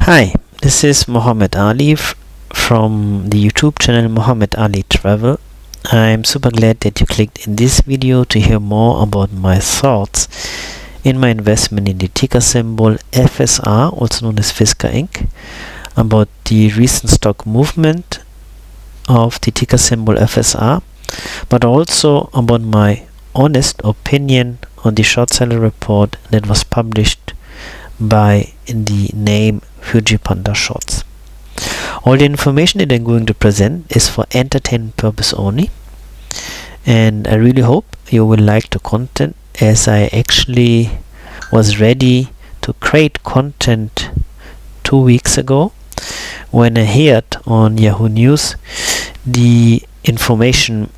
Hi, this is Mohammed Ali from the YouTube channel Mohammed Ali Travel. I'm super glad that you clicked in this video to hear more about my thoughts in my investment in the ticker symbol FSR, also known as Fisker Inc., about the recent stock movement of the ticker symbol FSR, but also about my honest opinion on the short seller report that was published by the name Fuji Panda Shorts. All the information that I'm going to present is for entertainment purpose only, and I really hope you will like the content, as I actually was ready to create content 2 weeks ago when I heard on Yahoo News the information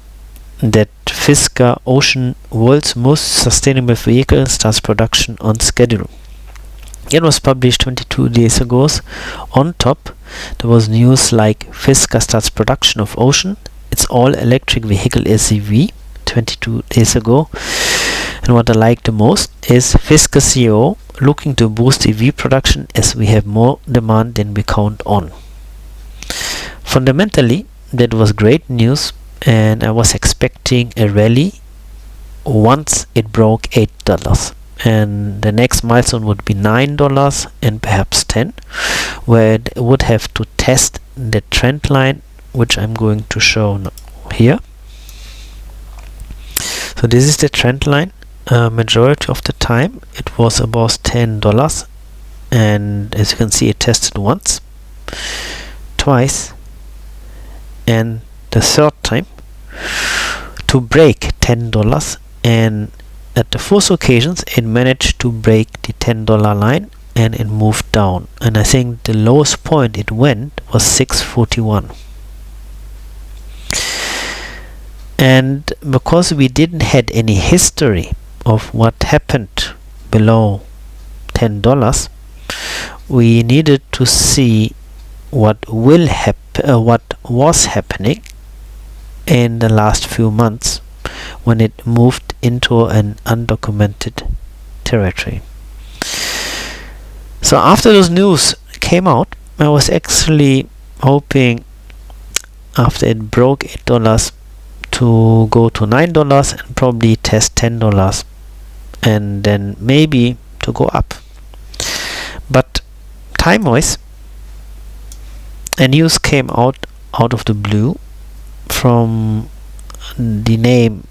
that Fisker Ocean, world's most sustainable vehicle, starts production on schedule. It was published 22 days ago. On top, there was news like Fisker starts production of Ocean, its all-electric vehicle SUV, 22 days ago. And what I like the most is Fisker CEO looking to boost EV production as we have more demand than we count on. Fundamentally, that was great news, and I was expecting a rally once it broke $8. And the next milestone would be $9 and perhaps 10, where it would have to test the trend line, which I'm going to show here. So this is the trend line. Majority of the time it was above $10, and as you can see, it tested once, twice, and the third time to break $10, and at the fourth occasions it managed to break the $10 line and it moved down, and I think the lowest point it went was $6.41. And because we didn't had any history of what happened below $10, we needed to see what will happen, what was happening in the last few months when it moved into an undocumented territory. So after those news came out, I was actually hoping after it broke $8 to go to $9 and probably test $10 and then maybe to go up. But time-wise, a news came out of the blue from the name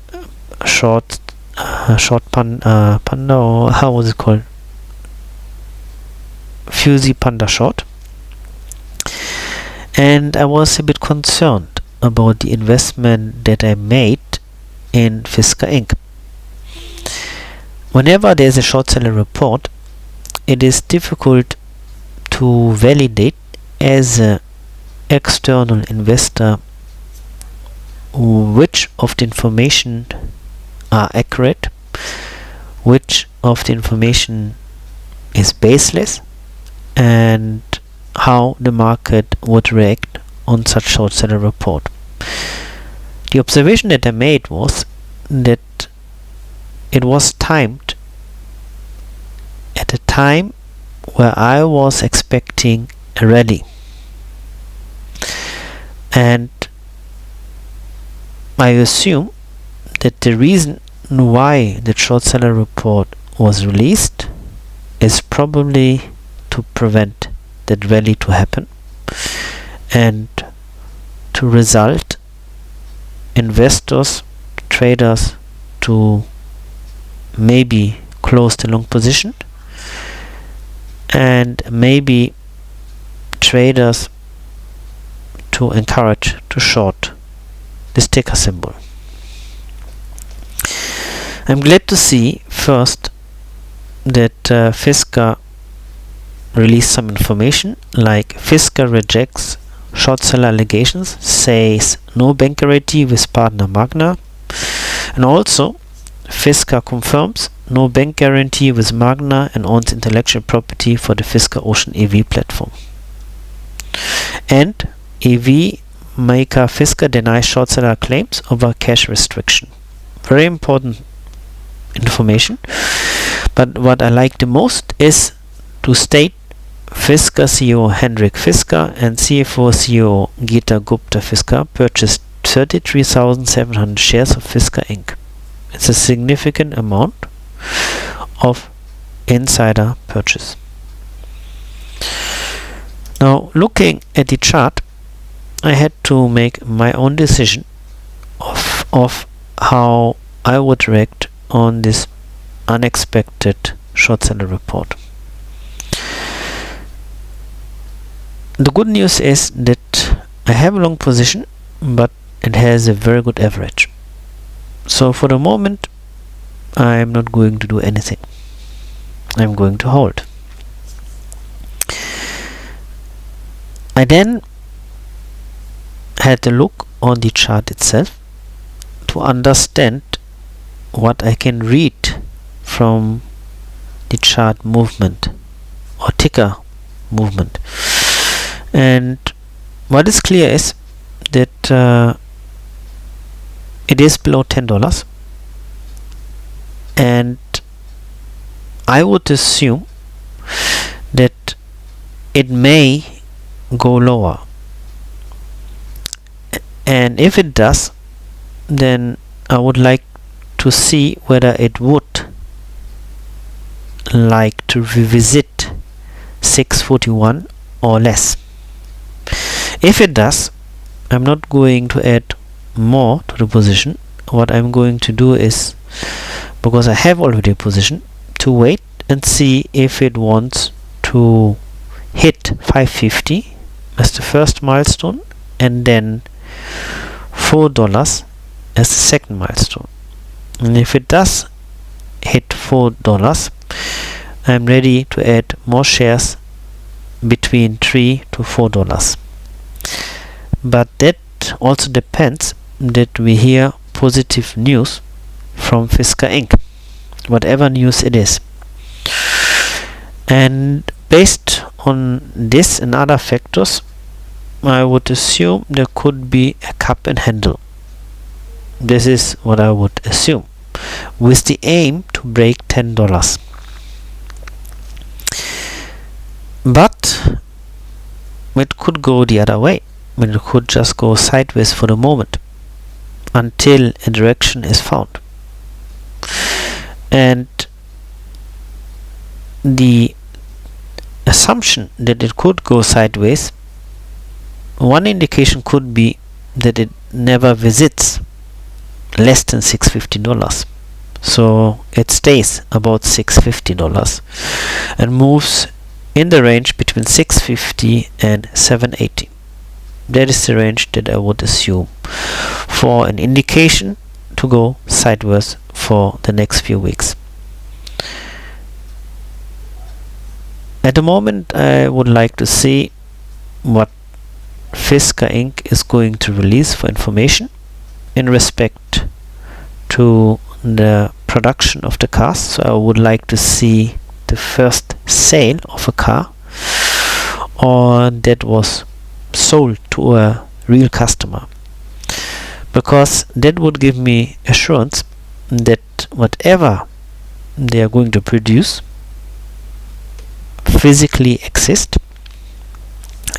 short panda, or how was it called, Fuji Panda Short, and I was a bit concerned about the investment that I made in Fisker Inc. Whenever there's a short seller report, it is difficult to validate as an external investor which of the information are accurate, which of the information is baseless, and how the market would react on such short seller report. The observation that I made was that it was timed at a time where I was expecting a rally, and I assume that the reason why the short seller report was released is probably to prevent that rally to happen and to result investors, traders to maybe close the long position, and maybe traders to encourage to short this ticker symbol. I'm glad to see first that Fisker released some information like Fisker rejects short seller allegations, says no bank guarantee with partner Magna, and also Fisker confirms no bank guarantee with Magna and owns intellectual property for the Fisker Ocean EV platform. And EV maker Fisker denies short seller claims over cash restriction. Very important information. But what I like the most is to state Fisker CEO Hendrik Fisker and CFO CEO Geeta Gupta Fisker purchased 33,700 shares of Fisker Inc. It's a significant amount of insider purchase. Now, looking at the chart, I had to make my own decision of how I would react on this unexpected short seller report. The good news is that I have a long position, but it has a very good average. So for the moment, I am not going to do anything. I'm going to hold. I then had a look on the chart itself to understand what I can read from the chart movement or ticker movement. And what is clear is that it is below $10, and I would assume that it may go lower, and if it does, then I would like to see whether it would like to revisit 641 or less. If it does, I'm not going to add more to the position. What I'm going to do is, because I have already a position, to wait and see if it wants to hit 550 as the first milestone, and then $4 as the second milestone. And if it does hit $4, I'm ready to add more shares between $3 to $4. But that also depends that we hear positive news from Fisker Inc., whatever news it is. And based on this and other factors, I would assume there could be a cup and handle. This is what I would assume, with the aim to break $10. But it could go the other way. It could just go sideways for the moment until a direction is found. And the assumption that it could go sideways, one indication could be that it never visits less than $650. So it stays about $650 and moves in the range between $650 and $780. That is the range that I would assume for an indication to go sideways for the next few weeks. At the moment, I would like to see what Fisker Inc. is going to release for information in respect to the production of the cars. So I would like to see the first sale of a car, or that was sold to a real customer, because that would give me assurance that whatever they are going to produce physically exists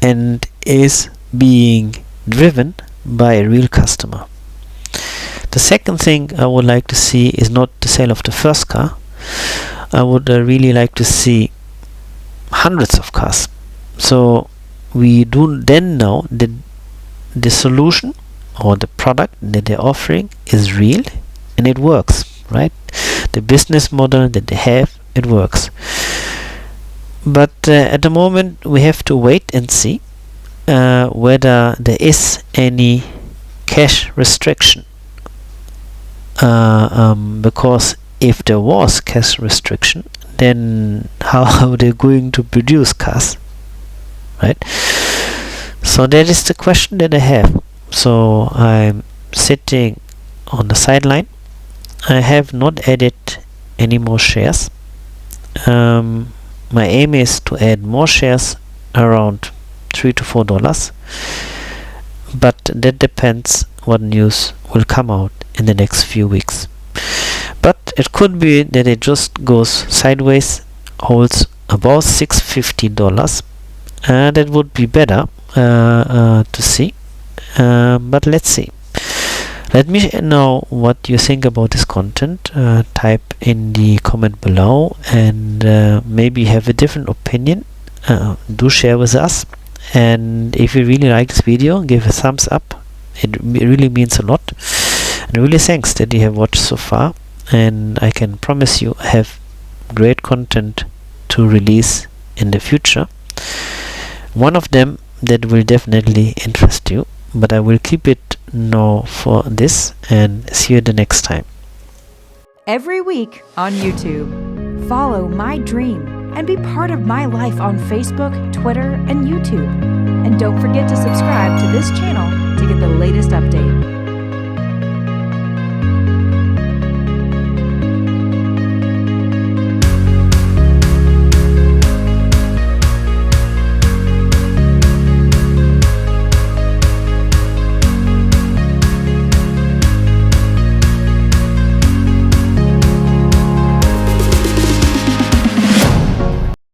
and is being driven by a real customer. The second thing I would like to see is not the sale of the first car. I would really like to see hundreds of cars. So we do then know that the solution or the product that they're offering is real and it works, right? The business model that they have, it works. But at the moment we have to wait and see whether there is any cash restriction, because if there was cash restriction, then how are they going to produce cars, right? So that is the question that I have. So I'm sitting on the sideline. I have not added any more shares. My aim is to add more shares around $3 to $4, but that depends what news will come out in the next few weeks. But it could be that it just goes sideways, holds about $650. That would be better to see, but let's see. Let me know what you think about this content. Type in the comment below, and maybe you have a different opinion. Do share with us, and if you really like this video, give a thumbs up. It really means a lot, and really thanks that you have watched so far, and I can promise you I have great content to release in the future. One of them that will definitely interest you, but I will keep it now for this, and see you the next time. Every week on YouTube. Follow my dream and be part of my life on Facebook, Twitter, and YouTube. And don't forget to subscribe to this channel to get the latest update.